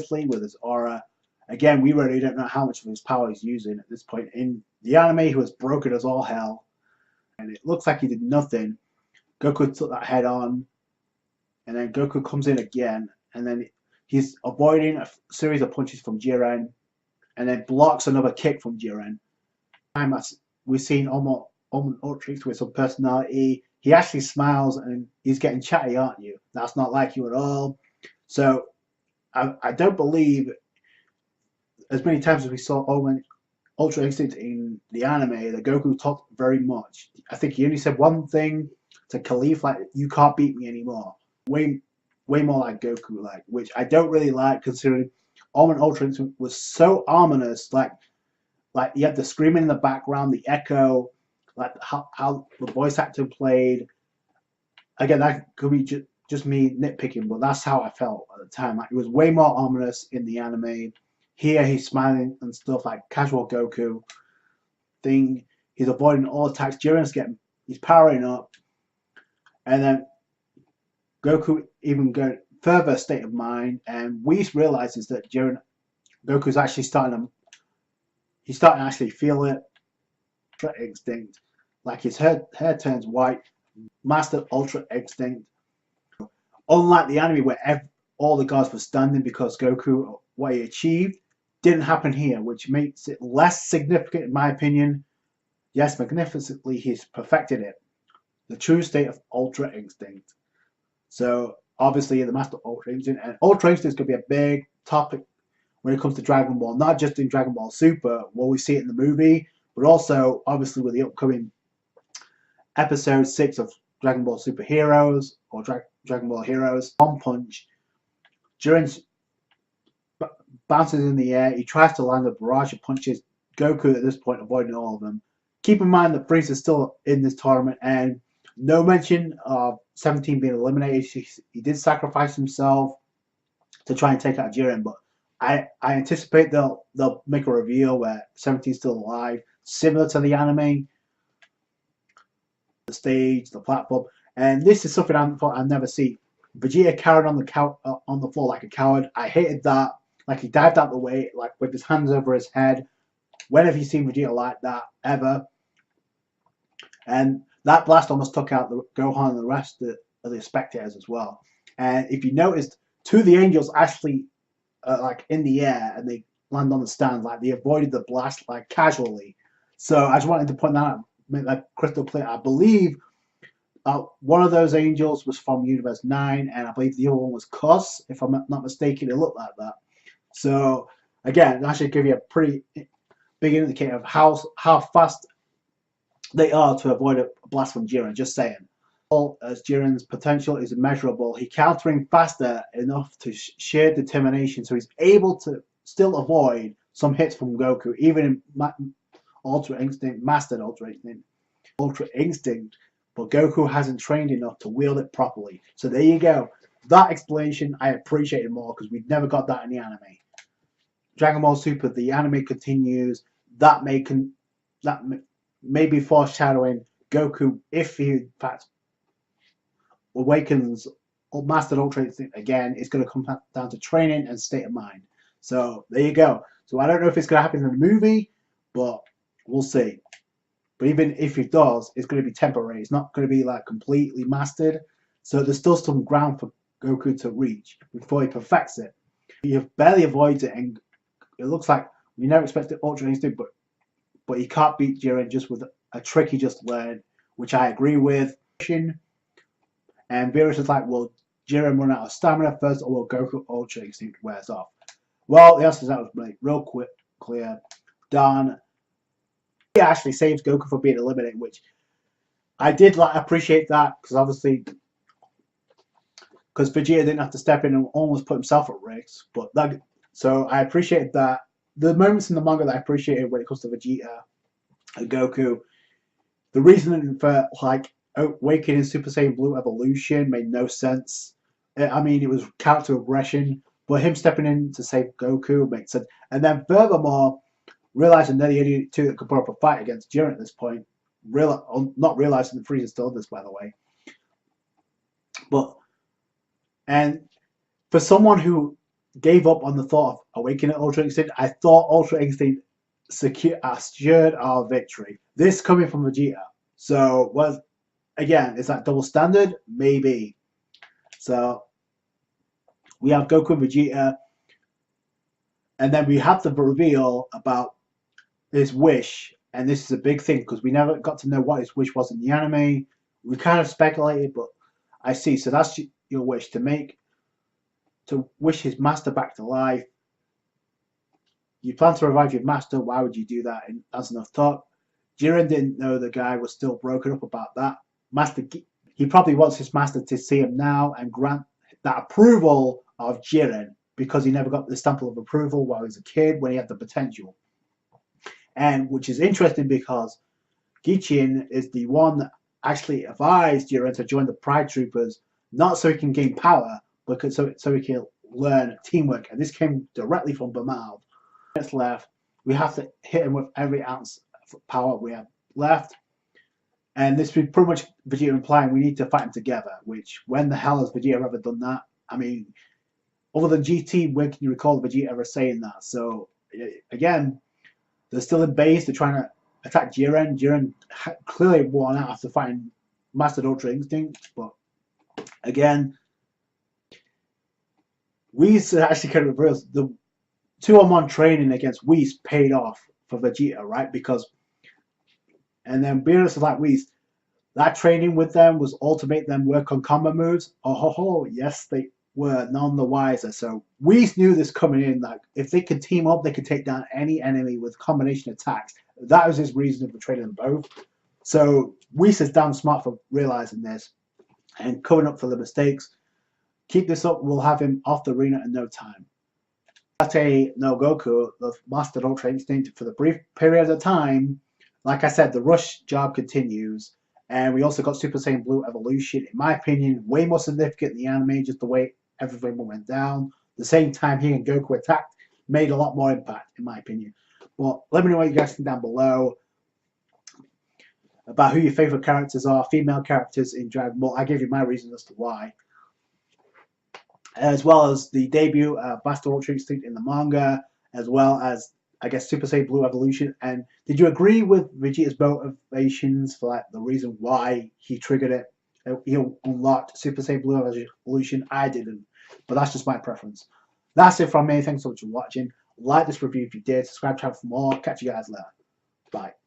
obviously, with his aura. Again, we really don't know how much of his power he's using at this point. In the anime, he was broken as all hell, and it looks like he did nothing. Goku took that head on, and then Goku comes in again, and then he's avoiding a series of punches from Jiren, and then blocks another kick from Jiren. We've seen Ultimate Ultra with some personality. He actually smiles and he's getting chatty, aren't you? That's not like you at all. So I don't believe, as many times as we saw Ultra Instinct in the anime, that Goku talked very much. I think he only said one thing to Khalif, like, you can't beat me anymore. Way more like Goku, like, which I don't really like, considering Ultra Instinct was so ominous, like you had the screaming in the background, the echo, like how the voice actor played. Again, that could be just me nitpicking, but that's how I felt at the time. Like, it was way more ominous in the anime. Here he's smiling and stuff, like casual Goku thing. He's avoiding all attacks. He's powering up, and then Goku even go further state of mind, and Whis realizes that Goku's actually starting to actually feel it. Ultra Instinct, like his hair turns white. Master Ultra Instinct. Unlike the anime where all the gods were standing because Goku, what he achieved, didn't happen here, which makes it less significant in my opinion. Yes, magnificently he's perfected it. The true state of Ultra Instinct. So obviously the Master Ultra Instinct, and Ultra Instinct is going to be a big topic when it comes to Dragon Ball, not just in Dragon Ball Super, where we see it in the movie, but also obviously with the upcoming episode 6 of Dragon Ball Super Heroes or Dragon Ball Heroes. One punch. Jiren bounces in the air. He tries to land a barrage of punches. Goku at this point avoiding all of them. Keep in mind that Frieza's still in this tournament, and no mention of 17 being eliminated. He did sacrifice himself to try and take out Jiren, but I anticipate they'll make a reveal where 17's still alive, similar to the anime. The stage, the platform, and this is something I never see. Vegeta carried on the floor like a coward. I hated that. Like, he dived out the way, like with his hands over his head. When have you seen Vegeta like that ever? And that blast almost took out the Gohan and the rest of the spectators as well. And if you noticed, two of the angels actually like in the air and they land on the stand, like they avoided the blast like casually. So I just wanted to point that out, make that crystal clear. I believe one of those angels was from Universe 9, and I believe the other one was Cos, if I'm not mistaken. It looked like that. So again, that should give you a pretty big indicator of how fast they are to avoid a blast from Jiren. Just saying. As Jiren's potential is immeasurable, he countering faster enough to sheer determination, so he's able to still avoid some hits from Goku, even in Ultra Instinct, Mastered Ultra Instinct, but Goku hasn't trained enough to wield it properly. So there you go. That explanation I appreciated more, because we never got that in the anime. Dragon Ball Super, the anime continues. That may be foreshadowing Goku, if he in fact awakens or Mastered Ultra Instinct again, it's going to come down to training and state of mind. So there you go. So I don't know if it's going to happen in the movie, but we'll see. But even if it does, it's going to be temporary. It's not going to be like completely mastered. So there's still some ground for Goku to reach before he perfects it. He barely avoids it, and it looks like we never expected Ultra Instinct, but he can't beat Jiren just with a trick he just learned, which I agree with. And Beerus is like, will Jiren run out of stamina first, or will Goku Ultra Instinct wears off? Well, the answer to that was made real quick, clear. Done. He actually saves Goku from being eliminated, which I did appreciate that, because obviously, because Vegeta didn't have to step in and almost put himself at risk. So I appreciated that. The moments in the manga that I appreciated when it comes to Vegeta and Goku, the reasoning for like awakening Super Saiyan Blue evolution made no sense. I mean, it was character aggression, but him stepping in to save Goku makes sense. And then furthermore, realizing they're the only two that could put up a fight against Jiren at this point, not realizing that Frieza's still this, by the way. And for someone who gave up on the thought of awakening Ultra Instinct. I thought Ultra Instinct assured our victory. This coming from Vegeta. So, again, is that double standard? Maybe. So, we have Goku and Vegeta. And then we have the reveal about his wish. And this is a big thing because we never got to know what his wish was in the anime. We kind of speculated, but I see. So that's your wish, to wish his master back to life. You plan to revive your master. Why would you do that? And that's enough talk. Jiren didn't know the guy was still broken up about that. He probably wants his master to see him now and grant that approval of Jiren because he never got the stamp of approval while he was a kid when he had the potential. And which is interesting because Gichin is the one that actually advised Jiren to join the Pride Troopers, not so he can gain power, but so he can learn teamwork. And this came directly from Bamao. Minutes left. We have to hit him with every ounce of power we have left. And this is pretty much Vegeta implying we need to fight him together, which when the hell has Vegeta ever done that? I mean, other than GT, when can you recall Vegeta ever saying that? So, again, they're still in base. They're trying to attack Jiren. Jiren clearly worn out after fighting Mastered Ultra Instinct. But, again, Whis actually kind of realized the 2-on-1 training against Whis paid off for Vegeta, right? And then Beerus is like Whis, that training with them was all to make them work on combo moves. Oh, yes, they were none the wiser. So Whis knew this coming in, like if they could team up, they could take down any enemy with combination attacks. That was his reason for training them both. So Whis is damn smart for realizing this and covering up for the mistakes. Keep this up, we'll have him off the arena in no time. Tate no Goku, the Mastered Ultra Instinct, for the brief period of time. Like I said, the rush job continues. And we also got Super Saiyan Blue Evolution. In my opinion, way more significant in the anime, just the way everything went down. The same time he and Goku attacked made a lot more impact, in my opinion. But let me know what you guys think down below about who your favorite characters are, female characters in Dragon Ball. I gave you my reasons as to why. As well as the debut of Master Ultra Instinct in the manga, as well as, I guess, Super Saiyan Blue Evolution. And did you agree with Vegeta's motivations for like the reason why he triggered it? He unlocked Super Saiyan Blue Evolution. I didn't, but that's just my preference. That's it from me. Thanks so much for watching. Like this review if you did. Subscribe to the channel for more. Catch you guys later. Bye.